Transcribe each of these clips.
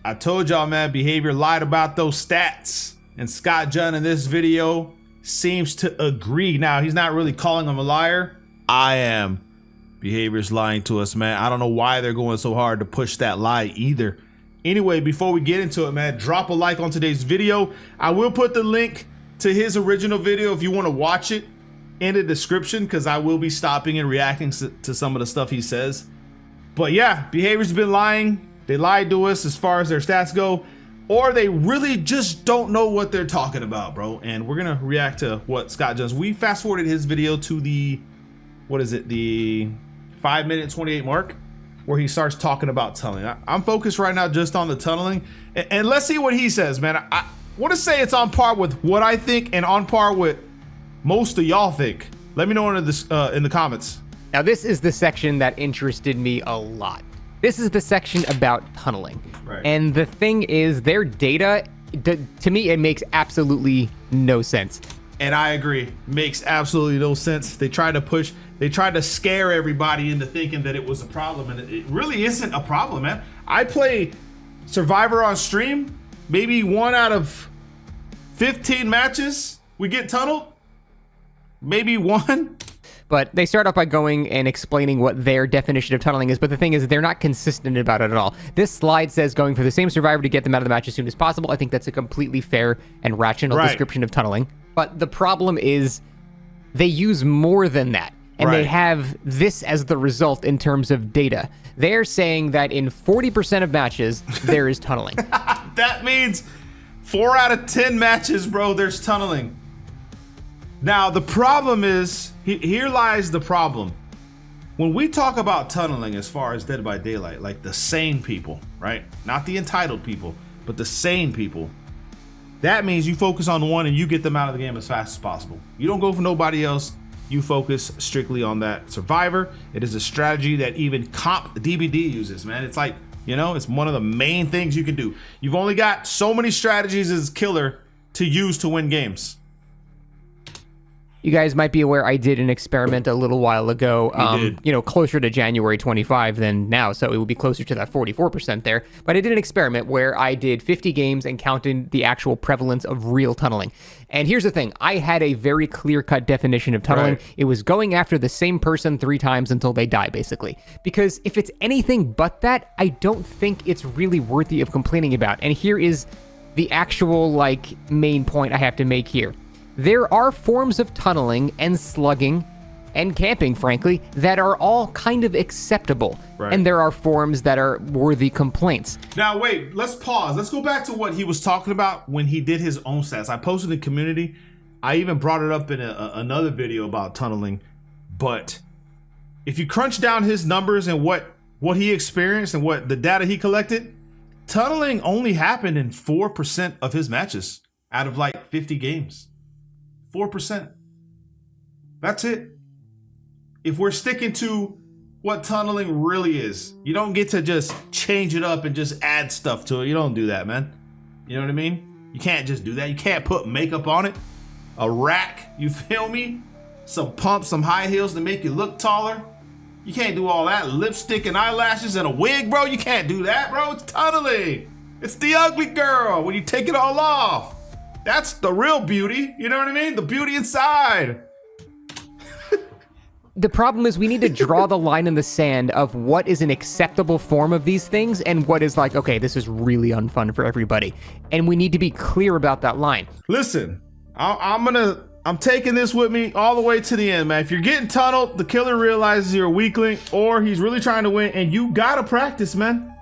I told y'all, man, Behavior lied about those stats. And Scott Junn in this video seems to agree. Now, he's not really calling him a liar. I am. Behavior's lying to us, man. I don't know why they're going so hard to push that lie either. Anyway, before we get into it, man, drop a like on today's video. I will put the link to his original video if you want to watch it in the description, because I will be stopping and reacting to some of the stuff he says. But yeah, Behavior's been lying. They lied to us as far as their stats go, or they really just don't know what they're talking about, bro. And we're gonna react to what Scott Junn. We fast forwarded his video to the, what is it, the 5-minute 28 mark, where he starts talking about tunneling. I'm focused right now just on the tunneling, and let's see what he says, man. I want to say it's on par with what I think and on par with most of y'all think. Let me know in the comments. Now, this is the section that interested me a lot. This is the section about tunneling. Right. And the thing is, their data, to me, it makes absolutely no sense. And I agree. Makes absolutely no sense. They tried to scare everybody into thinking that it was a problem, and it really isn't a problem, man. I play Survivor on stream. Maybe 1 out of 15 matches we get tunneled. Maybe 1. But they start off by going and explaining what their definition of tunneling is, but the thing is, they're not consistent about it at all. This slide says going for the same survivor to get them out of the match as soon as possible. I think that's a completely fair and rational description of tunneling. But the problem is they use more than that, and they have this as the result in terms of data. They're saying that in 40% of matches, there is tunneling. That means 4 out of 10 matches, bro, there's tunneling. Now, the problem is, here lies the problem. When we talk about tunneling as far as Dead by Daylight, like the sane people, right? Not the entitled people, but the sane people. That means you focus on one and you get them out of the game as fast as possible. You don't go for nobody else. You focus strictly on that survivor. It is a strategy that even comp DBD uses, man. It's like, you know, it's one of the main things you can do. You've only got so many strategies as killer to use to win games. You guys might be aware I did an experiment a little while ago, you know, closer to January 25 than now, so it would be closer to that 44% there. But I did an experiment where I did 50 games and counted the actual prevalence of real tunneling. And here's the thing, I had a very clear-cut definition of tunneling. It was going after the same person 3 times until they die, basically. Because if it's anything but that, I don't think it's really worthy of complaining about. And here is the actual, like, main point I have to make here. There are forms of tunneling and slugging and camping, frankly, that are all kind of acceptable. And there are forms that are worthy complaints. Now, wait, let's pause. Let's go back to what he was talking about when he did his own stats. I posted in the community. I even brought it up in another video about tunneling. But if you crunch down his numbers and what he experienced and what the data he collected, tunneling only happened in 4% of his matches out of like 50 games. 4%. That's it. If we're sticking to what tunneling really is, you don't get to just change it up and just add stuff to it. You don't do that, man. You know what I mean? You can't just do that. You can't put makeup on it, a rack, you feel me? Some pumps, some high heels to make you look taller. You can't do all that. Lipstick and eyelashes and a wig, bro. You can't do that, bro. It's tunneling. It's the ugly girl when you take it all off. That's the real beauty, you know what I mean? The beauty inside. The problem is we need to draw the line in the sand of what is an acceptable form of these things and what is like, okay, this is really unfun for everybody. And we need to be clear about that line. Listen, I'm taking this with me all the way to the end, man. If you're getting tunneled, the killer realizes you're a weakling or he's really trying to win, and you gotta practice, man.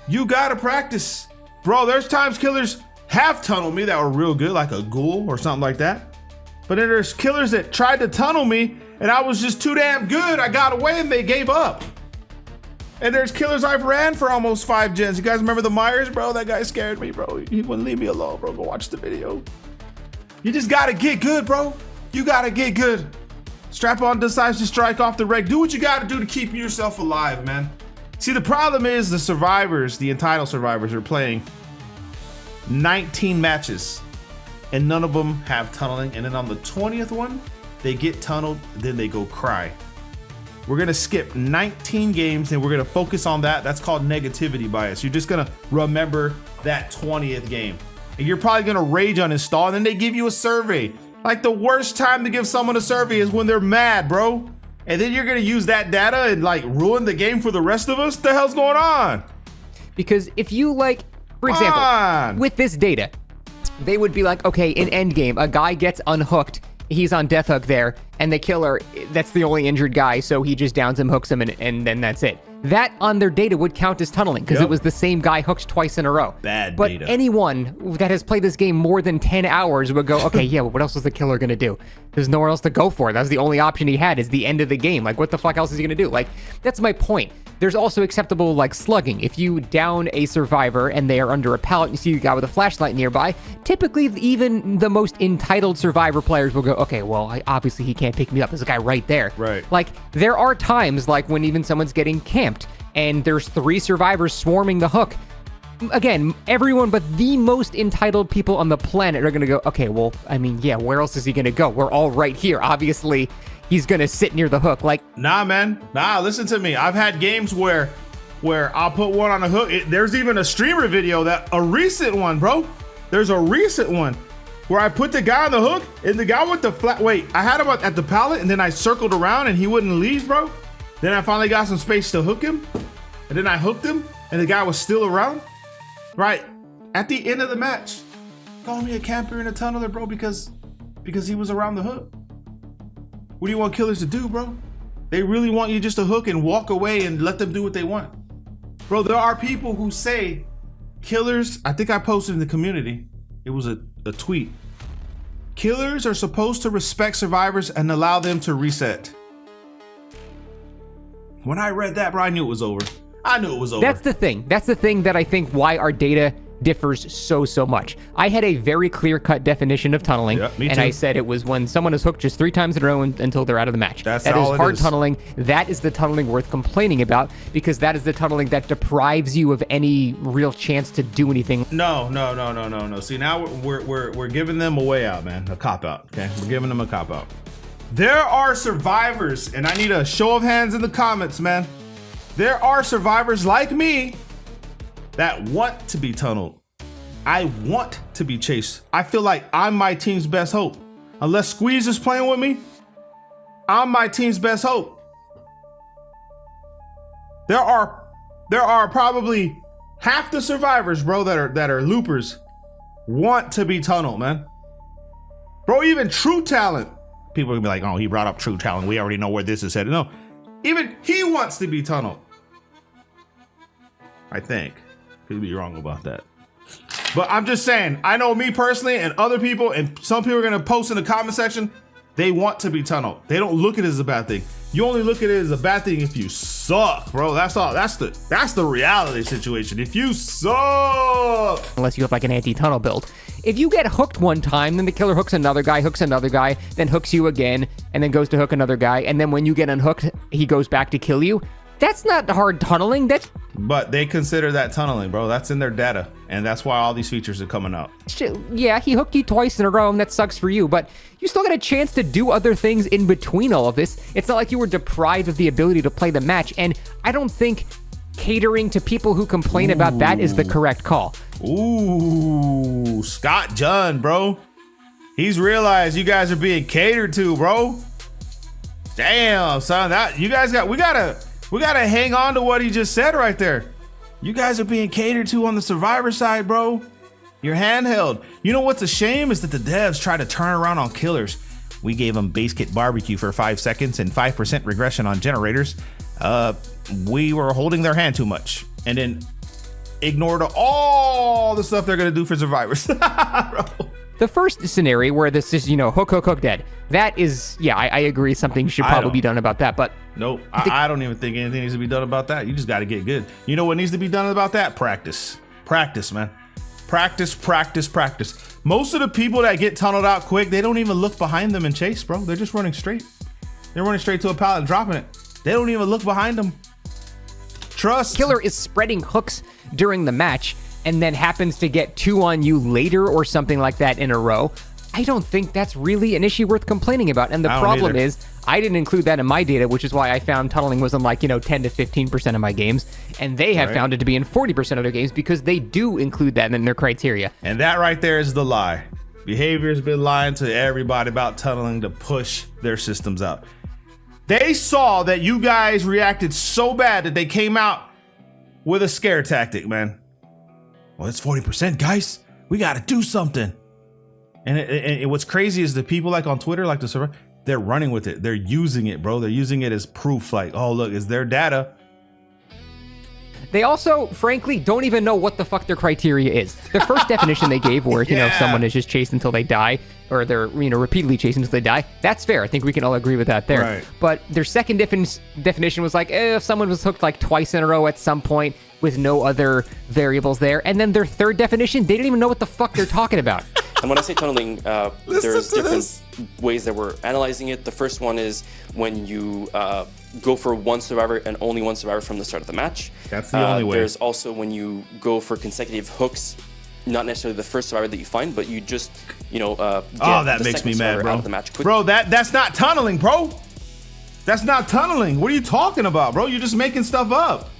You gotta practice. Bro, there's times killers have tunneled me that were real good, like a ghoul or something like that. But then there's killers that tried to tunnel me and I was just too damn good. I got away and they gave up. And there's killers I've ran for almost 5 gens. You guys remember the Myers, bro? That guy scared me, bro. He wouldn't leave me alone, bro. Go watch the video. You just gotta get good, bro. You gotta get good. Strap on decides to strike off the reg. Do what you gotta do to keep yourself alive, man. See, the problem is the survivors, the entitled survivors, are playing 19 matches and none of them have tunneling, and then on the 20th one they get tunneled, then they go cry. We're gonna skip 19 games and we're gonna focus on that. That's called negativity bias. You're just gonna remember that 20th game. And you're probably gonna rage uninstall, and then they give you a survey. Like, the worst time to give someone a survey is when they're mad, bro. And then you're gonna use that data and like ruin the game for the rest of us? What the hell's going on? Because if you like, for example, with this data, they would be like, okay, in endgame, a guy gets unhooked, he's on death hook there, and the killer, that's the only injured guy, so he just downs him, hooks him, and then that's it. That on their data would count as tunneling, because it was the same guy hooked twice in a row. Bad but data. Anyone that has played this game more than 10 hours would go, okay, yeah, what else is the killer gonna do? There's nowhere else to go for. That's the only option he had, is the end of the game. Like, what the fuck else is he gonna do? Like, that's my point. There's also acceptable, like, slugging. If you down a survivor and they are under a pallet, you see a guy with a flashlight nearby, typically even the most entitled survivor players will go, okay, well, obviously he can't pick me up. There's a guy right there. Right. Like, there are times, like, when even someone's getting camped and there's 3 survivors swarming the hook. Again, everyone but the most entitled people on the planet are gonna go, okay, well, I mean, yeah, where else is he gonna go? We're all right here. Obviously, he's gonna sit near the hook. Like, nah, man. Nah, listen to me. I've had games where I'll put one on a hook. There's even a streamer video, a recent one, bro. There's a recent one where I put the guy on the hook and the guy with the flat. Wait, I had him at the pallet and then I circled around and he wouldn't leave, bro. Then I finally got some space to hook him, and then I hooked him and the guy was still around. Right at the end of the match, call me a camper and a tunneler, bro, because he was around the hook. What do you want killers to do, bro? They really want you just to hook and walk away and let them do what they want. Bro, there are people who say killers, I think I posted in the community, it was a tweet. Killers are supposed to respect survivors and allow them to reset. When I read that, bro, I knew it was over. I knew it was over. That's the thing. That's the thing that I think why our data differs so much. I had a very clear-cut definition of tunneling, and I said it was when someone is hooked just 3 times in a row until they're out of the match. That is hard tunneling. That is the tunneling worth complaining about, because that is the tunneling that deprives you of any real chance to do anything. No. See, now we're giving them a way out, man. A cop-out, okay? We're giving them a cop-out. There are survivors, and I need a show of hands in the comments, man. There are survivors like me that want to be tunneled. I want to be chased. I feel like I'm my team's best hope. Unless Squeeze is playing with me, I'm my team's best hope. There are probably half the survivors, bro, that are loopers want to be tunneled, man. Bro, even True Talent. People are gonna be like, oh, he brought up True Talent. We already know where this is headed. No, even he wants to be tunneled. I think. Could be wrong about that. But I'm just saying, I know me personally and other people, and some people are gonna post in the comment section, they want to be tunneled. They don't look at it as a bad thing. You only look at it as a bad thing if you suck, bro. That's all. That's the reality situation. If you suck. Unless you have like an anti-tunnel build. If you get hooked one time, then the killer hooks another guy, then hooks you again, and then goes to hook another guy, and then when you get unhooked, he goes back to kill you. That's not hard tunneling. But they consider that tunneling, bro. That's in their data, and that's why all these features are coming out. Yeah, he hooked you twice in a row, and that sucks for you, but you still got a chance to do other things in between all of this. It's not like you were deprived of the ability to play the match, and I don't think catering to people who complain about that is the correct call. Ooh, Scott John, bro. He's realized you guys are being catered to, bro. Damn, son, we gotta hang on to what he just said right there. You guys are being catered to on the survivor side, bro. You're handheld. You know what's a shame is that the devs try to turn around on killers. We gave them base kit barbecue for 5 seconds and 5% regression on generators. We were holding their hand too much, and then ignored all the stuff they're gonna do for survivors. Bro. The first scenario where this is, hook, dead. That is, yeah, I agree. Something should probably be done about that, but... Nope, I don't even think anything needs to be done about that. You just got to get good. You know what needs to be done about that? Practice. Practice, man. Practice. Most of the people that get tunneled out quick, they don't even look behind them and chase, bro. They're just running straight. They're running straight to a pallet and dropping it. They don't even look behind them. Trust. Killer is spreading hooks during the match and then happens to get 2 on you later or something like that in a row. I don't think that's really an issue worth complaining about. And the problem is, I didn't include that in my data, which is why I found tunneling was in like, 10 to 15% of my games. And they have found it to be in 40% of their games because they do include that in their criteria. And that right there is the lie. Behavior's been lying to everybody about tunneling to push their systems out. They saw that you guys reacted so bad that they came out with a scare tactic, man. Well, it's 40%, guys. We got to do something. And what's crazy is the people like on Twitter, like the server, they're running with it. They're using it, bro. They're using it as proof. Like, oh, look, it's their data. They also, frankly, don't even know what the fuck their criteria is. The first definition they gave where, someone is just chased until they die, or they're, repeatedly chased until they die, that's fair. I think we can all agree with that there. Right. But their second definition was like, if someone was hooked like twice in a row at some point with no other variables there. And then their third definition, they didn't even know what the fuck they're talking about. And when I say tunneling, there's different ways that we're analyzing it. The first one is when you go for one survivor and only one survivor from the start of the match. That's the only way. There's also when you go for consecutive hooks, not necessarily the first survivor that you find, but you just, get that the makes me second mad, survivor bro. out of the match quickly. Bro, that's not tunneling, bro. That's not tunneling. What are you talking about, bro? You're just making stuff up.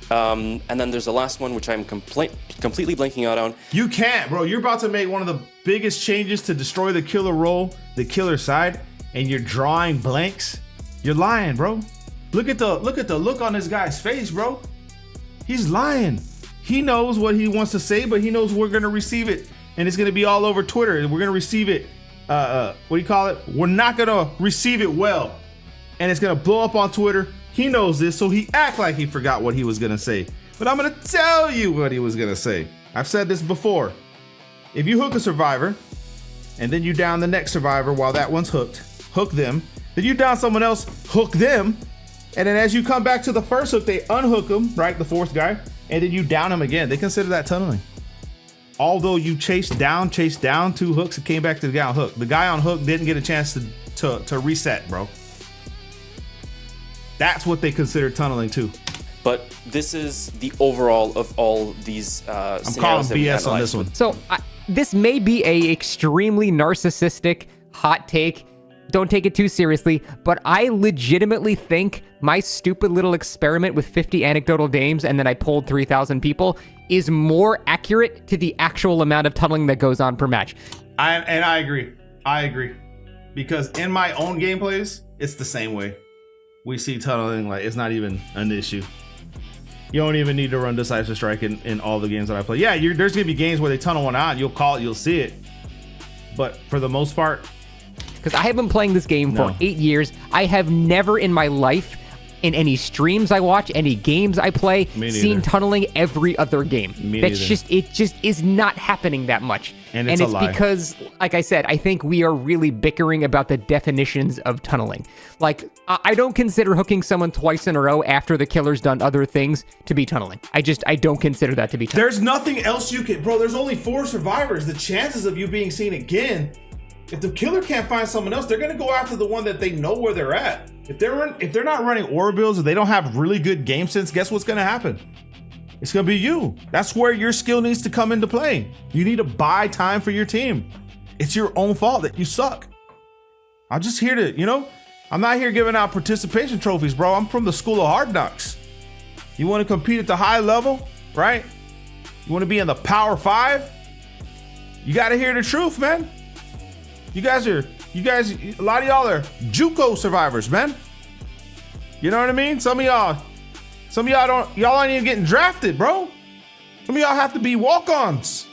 And then there's the last one, which I'm completely blanking out on. You can't, bro. You're about to make one of the biggest changes to destroy the killer role, the killer side, and you're drawing blanks. You're lying, bro. Look at the look on this guy's face, bro. He's lying. He knows what he wants to say, but he knows we're gonna receive it, and it's gonna be all over Twitter. And we're gonna receive it. What do you call it? We're not gonna receive it well, and it's gonna blow up on Twitter. He knows this, so he act like he forgot what he was gonna say. But I'm gonna tell you what he was gonna say. I've said this before. If you hook a survivor, and then you down the next survivor while that one's hooked, hook them. Then you down someone else, hook them. And then as you come back to the first hook, they unhook them, right? The fourth guy. And then you down him again. They consider that tunneling. Although you chased down 2 hooks and came back to the guy on hook. The guy on hook didn't get a chance to reset, bro. That's what they consider tunneling too. But this is the overall of all these I'm calling scenarios that we BS on analyzed. this one. So this may be a extremely narcissistic hot take. Don't take it too seriously, but I legitimately think my stupid little experiment with 50 anecdotal games and then I polled 3,000 people is more accurate to the actual amount of tunneling that goes on per match. I agree. I agree. Because in my own gameplays, it's the same way. We see tunneling like it's not even an issue. You don't even need to run Decisive Strike in all the games that I play. Yeah, there's gonna be games where they tunnel one out, you'll call it, you'll see it. But for the most part, because I have been playing this game for 8 years. I have never in my life, in any streams I watch, any games I play, seen tunneling every other game. It just is not happening that much. And it's because, like I said, I think we are really bickering about the definitions of tunneling. Like, I don't consider hooking someone twice in a row after the killer's done other things to be tunneling. I don't consider that to be tunneling. There's nothing else you can, bro. There's only 4 survivors. The chances of you being seen again, if the killer can't find someone else, they're gonna go after the one that they know where they're at. If they're not running aura builds or they don't have really good game sense, guess what's gonna happen? It's gonna be you. That's where your skill needs to come into play. You need to buy time for your team. It's your own fault that you suck. I'm just here to, I'm not here giving out participation trophies, bro. I'm from the school of hard knocks. You want to compete at the high level, right? You want to be in the Power 5? You got to hear the truth, man. You guys, a lot of y'all are JUCO survivors, man. You know what I mean? Some of y'all aren't even getting drafted, bro. Some of y'all have to be walk-ons.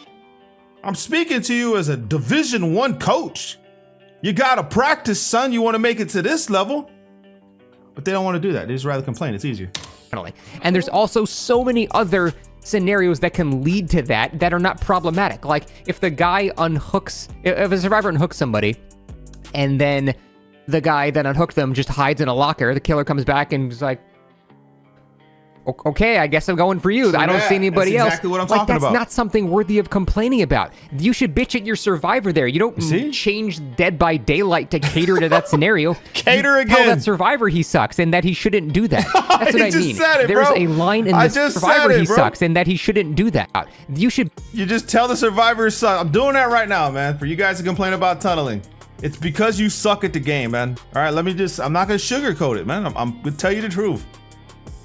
I'm speaking to you as a Division I coach. You gotta practice, son. You want to make it to this level. But they don't want to do that. They just rather complain. It's easier. And there's also so many other scenarios that can lead to that are not problematic. Like if the guy if a survivor unhooks somebody and then the guy that unhooked them just hides in a locker, the killer comes back and is like, okay, I guess I'm going for you. I don't see anybody else. Exactly what I'm talking about. That's not something worthy of complaining about. You should bitch at your survivor there. You don't change Dead by Daylight to cater to that scenario. Cater again. Tell that survivor he sucks and that he shouldn't do that. That's what I mean. Said it, There's bro. a line in the survivor he sucks and that he shouldn't do that. You just tell the survivor suck. I'm doing that right now, man. For you guys to complain about tunneling. It's because you suck at the game, man. All right, I'm not gonna sugarcoat it, man. I'm gonna tell you the truth.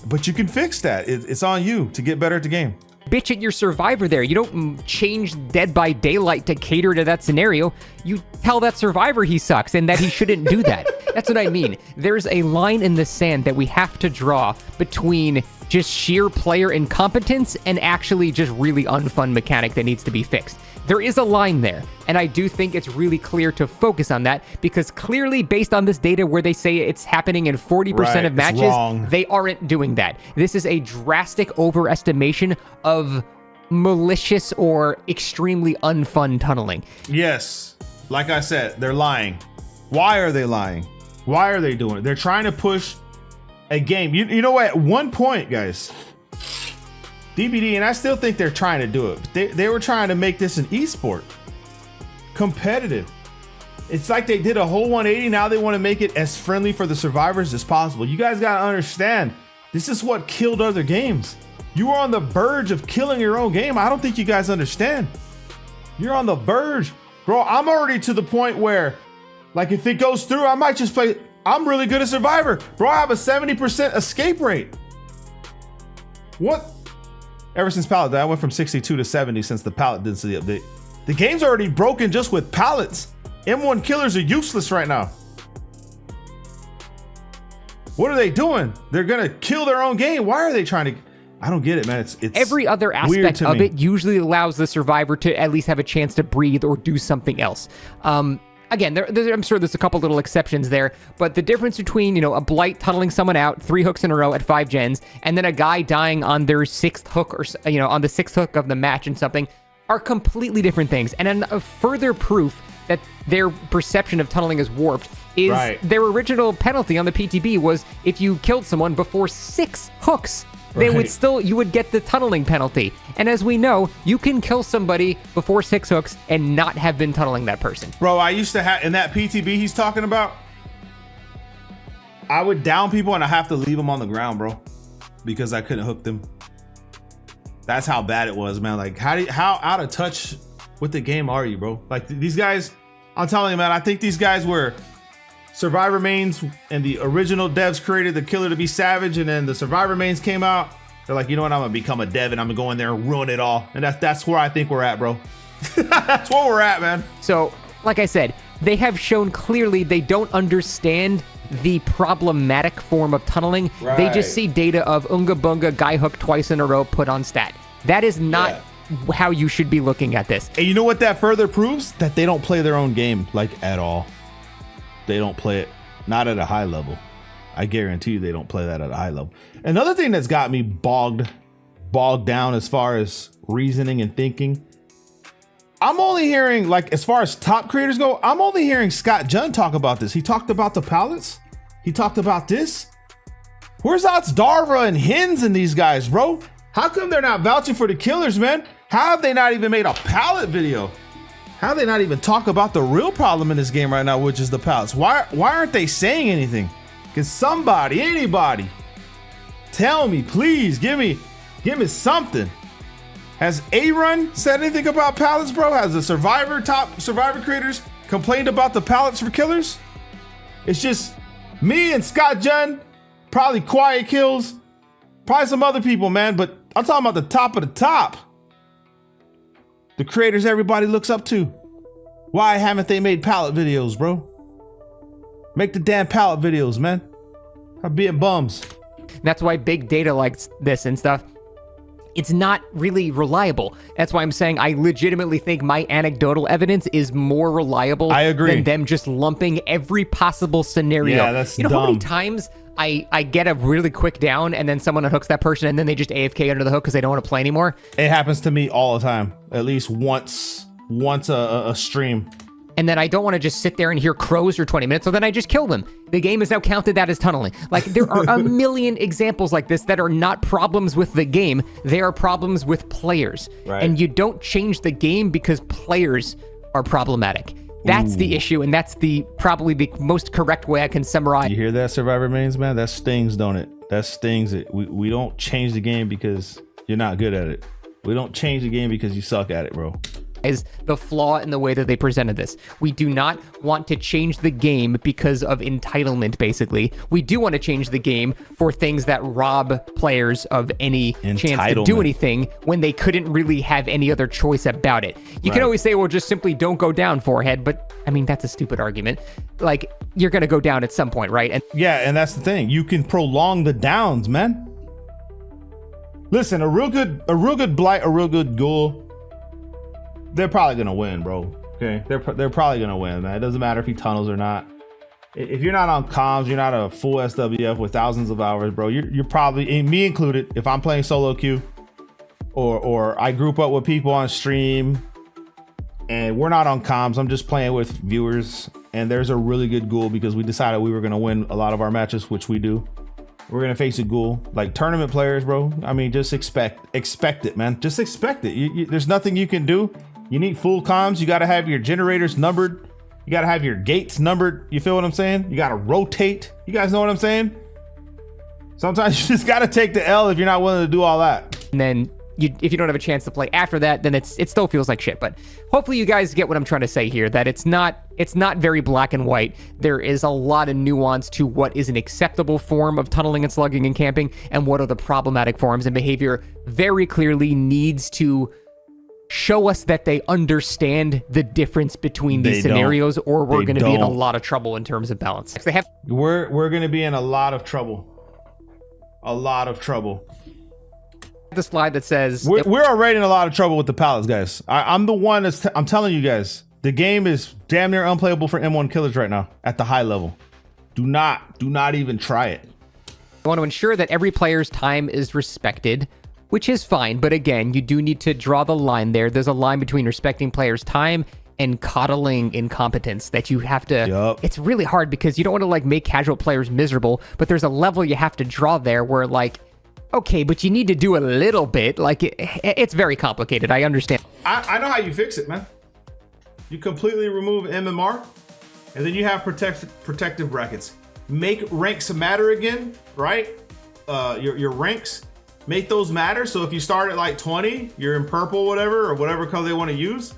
But you can fix that. It's on you to get better at the game. Bitch at your survivor there. You don't change Dead by Daylight to cater to that scenario. You tell that survivor he sucks and that he shouldn't do that. That's what I mean. There's a line in the sand that we have to draw between just sheer player incompetence and actually just really unfun mechanic that needs to be fixed. There is a line there, and I do think it's really clear to focus on that, because clearly based on this data where they say it's happening in 40% of matches, they aren't doing that. This is a drastic overestimation of malicious or extremely unfun tunneling. Yes, like I said, they're lying. Why are they lying? Why are they doing it? They're trying to push a game. You know what? At one point, guys, DBD, and I still think they're trying to do it, but they were trying to make this an esport. Competitive. It's like they did a whole 180. Now they want to make it as friendly for the survivors as possible. You guys got to understand, this is what killed other games. You are on the verge of killing your own game. I don't think you guys understand. You're on the verge. Bro, I'm already to the point where, like, if it goes through, I might just play. I'm really good at Survivor. Bro, I have a 70% escape rate. What? Ever since pallet, I went from 62 to 70 since the pallet density update. The game's already broken just with pallets. M1 killers are useless right now. What are they doing? They're gonna kill their own game. Why are they trying to? I don't get it, man. It's every other aspect of it usually allows the survivor to at least have a chance to breathe or do something else. Again, I'm sure there's a couple little exceptions there, but the difference between, you know, a blight tunneling someone out 3 hooks in a row at 5 gens, and then a guy dying on their 6th hook, or, you know, on the 6th hook of the match and something, are completely different things. And then a further proof that their perception of tunneling is warped is their original penalty on the PTB was if you killed someone before 6 hooks. They would still, you would get the tunneling penalty. And as we know, you can kill somebody before 6 hooks and not have been tunneling that person. Bro, I used to have, in that PTB he's talking about, I would down people and I have to leave them on the ground, bro, because I couldn't hook them. That's how bad it was, man. Like, how out of touch with the game are you, bro? Like, these guys, I'm telling you, man, I think these guys were Survivor mains, and the original devs created the killer to be savage, and then the Survivor mains came out. They're like, you know what? I'm gonna become a dev and I'm gonna go in there and ruin it all. And that's where I think we're at, bro. That's where we're at, man. So, like I said, they have shown clearly they don't understand the problematic form of tunneling. They just see data of Unga Bunga guy hook twice in a row put on stat. That is not how you should be looking at this. And you know what that further proves? That they don't play their own game, like, at all. They don't play it, not at a high level. I guarantee you they don't play that at a high level. Another thing that's got me bogged down as far as reasoning and thinking, I'm only hearing, like, as far as top creators go, I'm only hearing Scott Junn talk about this. He talked about the pallets. He talked about this. Where's Ots Darva and Hens and these guys, bro? How come they're not vouching for the killers, man? How have they not even made a pallet video? How do they not even talk about the real problem in this game right now, which is the pallets? Why aren't they saying anything? Can somebody, anybody, tell me, please, give me something. Has A-Run said anything about pallets, bro? Has the top Survivor creators complained about the pallets for killers? It's just me and Scott Junn, probably Quiet Kills, probably some other people, man, but I'm talking about the top of the top. The creators everybody looks up to. Why haven't they made pallet videos, bro? Make the damn pallet videos, man. I'm being bums. That's why big data like this and stuff, it's not really reliable. That's why I'm saying I legitimately think my anecdotal evidence is more reliable than them just lumping every possible scenario. Yeah, that's dumb. You know how many times I get a really quick down and then someone unhooks that person and then they just AFK under the hook because they don't want to play anymore? It happens to me all the time. At least once a stream. And then I don't want to just sit there and hear crows for 20 minutes, so then I just kill them. The game has now counted that as tunneling. Like, there are a million examples like this that are not problems with the game. They are problems with players. Right. And you don't change the game because players are problematic. That's the issue, and that's probably the most correct way I can summarize. You hear that, Survivor mains, man? That stings, don't it? That stings it. We don't change the game because you're not good at it. We don't change the game because you suck at it, bro. is the flaw in the way that they presented this. We do not want to change the game because of entitlement, basically. We do want to change the game for things that rob players of any chance to do anything when they couldn't really have any other choice about it. You can always say, well, just simply don't go down, forehead, but I mean, that's a stupid argument. Like, you're going to go down at some point, right? And yeah, and that's the thing. You can prolong the downs, man. Listen, a real good blight, a real good ghoul, they're probably gonna win, bro. Okay, they're probably gonna win, man. It doesn't matter if he tunnels or not. If you're not on comms, you're not a full SWF with thousands of hours, bro. You're probably, and me included, if I'm playing solo queue, or I group up with people on stream, and we're not on comms. I'm just playing with viewers, and there's a really good ghoul because we decided we were gonna win a lot of our matches, which we do. We're gonna face a ghoul. Like tournament players, bro. I mean, just expect it, man. Just expect it. There's nothing you can do. You need full comms. You got to have your generators numbered. You got to have your gates numbered. You feel what I'm saying? You got to rotate. You guys know what I'm saying? Sometimes you just got to take the L if you're not willing to do all that. And then if you don't have a chance to play after that, then it still feels like shit. But hopefully you guys get what I'm trying to say here, that it's not very black and white. There is a lot of nuance to what is an acceptable form of tunneling and slugging and camping and what are the problematic forms, and behavior very clearly needs to show us that they understand the difference between these scenarios, or we're going to be in a lot of trouble in terms of balance. We're going to be in a lot of trouble. A lot of trouble. The slide that says we're already in a lot of trouble with the pallets, guys. I'm the one I'm telling you guys, the game is damn near unplayable for M1 killers right now at the high level. Do not even try it. I want to ensure that every player's time is respected, which is fine, but again, you do need to draw the line there. There's a line between respecting players' time and coddling incompetence that you have to... It's really hard because you don't want to like make casual players miserable, but there's a level you have to draw there where like, okay, but you need to do a little bit. Like, it's very complicated. I understand. I know how you fix it, man. You completely remove MMR, and then you have protective brackets. Make ranks matter again, right? Your ranks, make those matter. So if you start at like 20, you're in purple, whatever, or whatever color they want to use.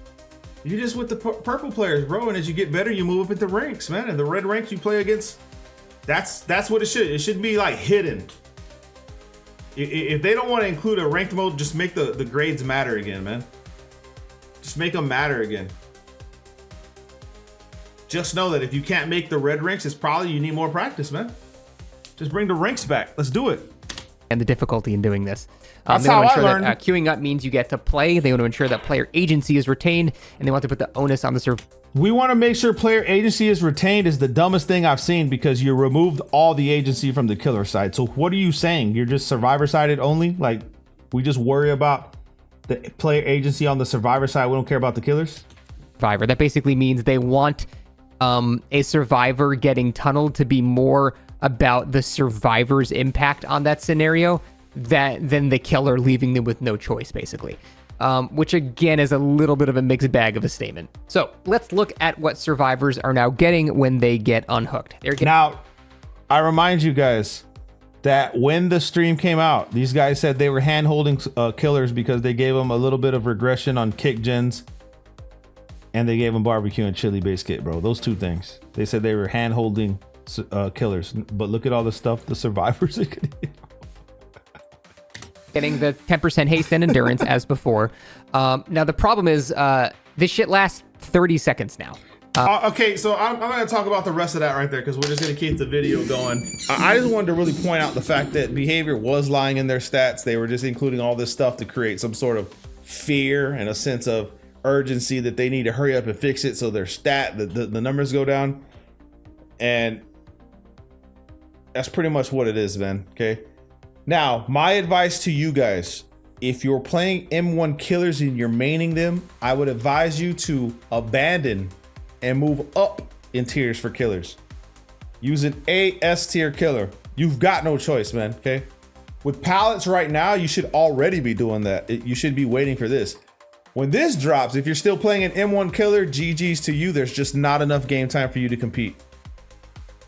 You're just with the purple players, bro. And as you get better, you move up into ranks, man. And the red ranks you play against, that's what it should. It should be like hidden. If they don't want to include a ranked mode, just make the grades matter again, man. Just make them matter again. Just know that if you can't make the red ranks, it's probably you need more practice, man. Just bring the ranks back. Let's do it. And the difficulty in doing this. That's they want how to ensure I learned. that queuing up means you get to play. They want to ensure that player agency is retained, and they want to put the onus on the server. We want to make sure player agency is retained is the dumbest thing I've seen because you removed all the agency from the killer side. So what are you saying? You're just survivor sided only? Like we just worry about the player agency on the survivor side. We don't care about the killers? Survivor. That basically means they want a survivor getting tunneled to be more about the survivor's impact on that scenario than the killer leaving them with no choice, basically. Which again is a little bit of a mixed bag of a statement. So let's look at what survivors are now getting when they get unhooked. Now, I remind you guys that when the stream came out, these guys said they were hand-holding killers because they gave them a little bit of regression on kick gens, and they gave them barbecue and chili base kit, bro. Those two things. They said they were hand-holding killers, but look at all the stuff the survivors are getting the 10% haste and endurance as before. Now the problem is this shit lasts 30 seconds now. Okay, so I'm going to talk about the rest of that right there because we're just going to keep the video going. I just wanted to really point out the fact that behavior was lying in their stats. They were just including all this stuff to create some sort of fear and a sense of urgency that they need to hurry up and fix it so their the numbers go down. And that's pretty much what it is, man. Okay. Now, my advice to you guys, if you're playing M1 killers and you're maining them, I would advise you to abandon and move up in tiers for killers. Use an A S tier killer. You've got no choice, man. Okay. With pallets right now, you should already be doing that. You should be waiting for this. When this drops, if you're still playing an M1 killer, GG's to you. There's just not enough game time for you to compete.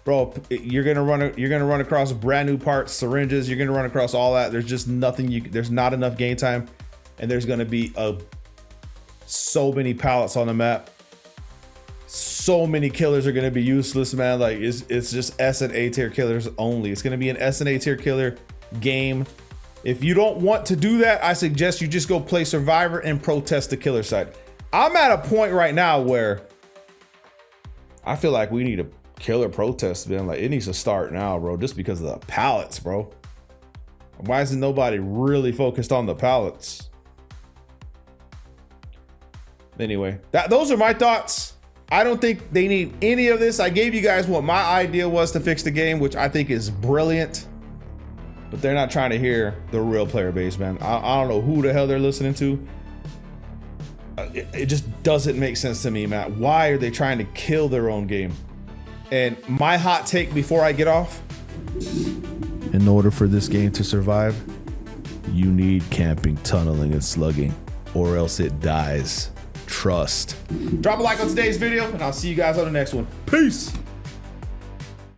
Bro, you're gonna run across brand new parts, syringes. You're gonna run across all that. There's just nothing. There's not enough game time, and there's gonna be a So many pallets on the map. So many killers are going to be useless, man. Like it's just S and A tier killers only. It's going to be an S and A tier killer game. If you don't want to do that, I suggest you just go play Survivor and protest the killer side. I'm at a point right now where I feel like we need a killer protest, man. Like it needs to start now, bro, just because of the pallets, bro. Why isn't nobody really focused on the pallets? Anyway, those are my thoughts. I don't think they need any of this. I gave you guys what my idea was to fix the game, which I think is brilliant. But they're not trying to hear the real player base, man. I don't know who the hell they're listening to. It just doesn't make sense to me, Matt. Why are they trying to kill their own game? And my hot take before I get off, in order for this game to survive, you need camping, tunneling, and slugging, or else it dies. Trust. Drop a like on today's video, and I'll see you guys on the next one. Peace.